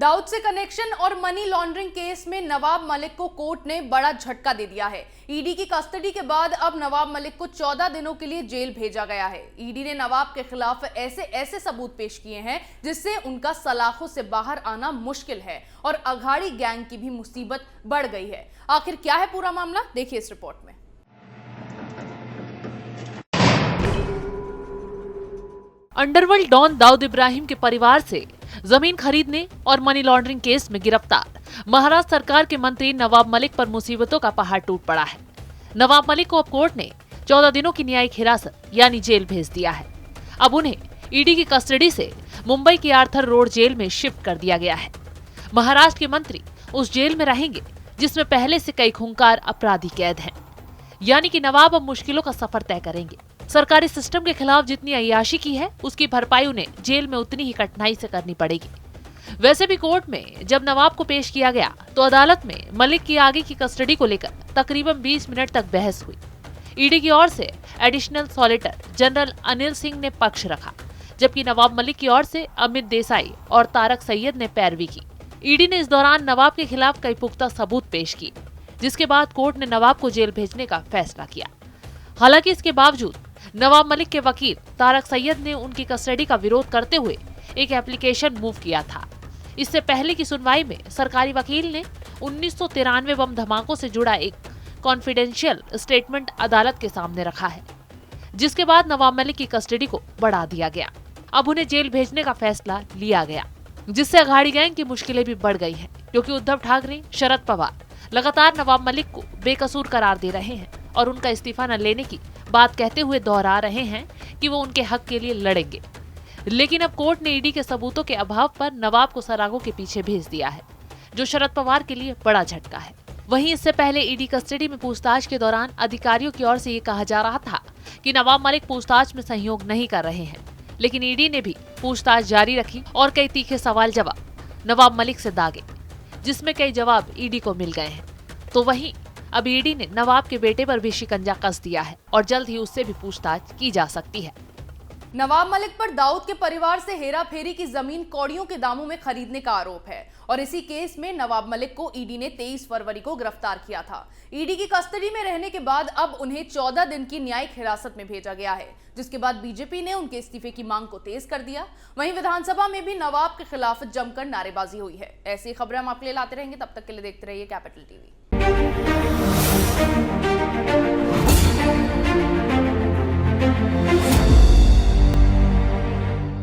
दाऊद से कनेक्शन और money laundering case में नवाब मलिक को कोर्ट ने बड़ा झटका दे दिया है। ईडी की कस्टडी के बाद अब नवाब मलिक को 14 दिनों के लिए जेल भेजा गया है। ईडी ने नवाब के खिलाफ ऐसे सबूत पेश किए हैं जिससे उनका सलाखों से बाहर आना मुश्किल है और अघाड़ी गैंग की भी मुसीबत बढ़ गई है। आखिर क्या है पूरा मामला, देखिए इस रिपोर्ट में। अंडरवर्ल्ड डॉन दाऊद इब्राहिम के परिवार से जमीन खरीदने और मनी लॉन्ड्रिंग केस में गिरफ्तार महाराष्ट्र सरकार के मंत्री नवाब मलिक पर मुसीबतों का पहाड़ टूट पड़ा है। नवाब मलिक को अब कोर्ट ने 14 दिनों की न्यायिक हिरासत यानी जेल भेज दिया है। अब उन्हें ईडी की कस्टडी से मुंबई की आर्थर रोड जेल में शिफ्ट कर दिया गया है। महाराष्ट्र के मंत्री उस जेल में रहेंगे जिसमें पहले से कई खूंखार अपराधी कैद हैं। यानी कि नवाब अब मुश्किलों का सफर तय करेंगे। सरकारी सिस्टम के खिलाफ जितनी अय्याशी की है उसकी भरपाई उन्हें जेल में उतनी ही कठिनाई से करनी पड़ेगी। वैसे भी कोर्ट में जब नवाब को पेश किया गया तो अदालत में मलिक की आगे की कस्टडी को लेकर तकरीबन 20 मिनट तक बहस हुई। ईडी की ओर से additional solicitor general Anil Singh ने पक्ष रखा, जबकि नवाब मलिक की ओर से अमित देसाई और तारक सैयद ने पैरवी की। ईडी ने इस दौरान नवाब के खिलाफ कई पुख्ता सबूत पेश किए, जिसके बाद कोर्ट ने नवाब को जेल भेजने का फैसला किया। हालांकि इसके बावजूद नवाब मलिक के वकील तारक सैयद ने उनकी कस्टडी का विरोध करते हुए एक एप्लीकेशन मूव किया था। इससे पहले की सुनवाई में सरकारी वकील ने 1993 बम धमाकों से जुड़ा एक कॉन्फिडेंशियल स्टेटमेंट अदालत के सामने रखा है, जिसके बाद नवाब मलिक की कस्टडी को बढ़ा दिया गया। अब उन्हें जेल भेजने का फैसला लिया गया, जिससे अघाड़ी गैंग की मुश्किलें भी बढ़ गई हैं, क्योंकि उद्धव ठाकरे, शरद पवार लगातार नवाब मलिक को बेकसूर करार दे रहे हैं और उनका इस्तीफा न लेने की बात कहते हुए दोहरा रहे हैं कि वो उनके हक के लिए लड़ेंगे। लेकिन अब कोर्ट ने ईडी के सबूतों के अभाव पर नवाब को सरागों के पीछे भेज दिया है, जो शरद पवार के लिए बड़ा झटका है। वहीं इससे पहले ईडी कस्टडी में पूछताछ के दौरान अधिकारियों की ओर से ये कहा जा रहा था कि नवाब मलिक पूछताछ में सहयोग नहीं कर रहे हैं, लेकिन ईडी ने भी पूछताछ जारी रखी और कई तीखे सवाल जवाब नवाब मलिक से दागे, जिसमें कई जवाब ईडी को मिल गए हैं। तो वहीं अब ईडी ने नवाब के बेटे पर भी शिकंजा कस दिया है और जल्द ही उससे भी पूछताछ की जा सकती है। नवाब मलिक पर दाऊद के परिवार से हेरा फेरी की जमीन कौड़ियों के दामों में खरीदने का आरोप है और इसी केस में नवाब मलिक को ईडी ने 23 फरवरी को गिरफ्तार किया था। ईडी की कस्टडी में रहने के बाद अब उन्हें 14 दिन की न्यायिक हिरासत में भेजा गया है, जिसके बाद बीजेपी ने उनके इस्तीफे की मांग को तेज कर दिया। वहीं विधानसभा में भी नवाब के खिलाफ जमकर नारेबाजी हुई है। ऐसी खबरें हम आपके लिए लाते रहेंगे, तब तक के लिए देखते रहिए कैपिटल टीवी।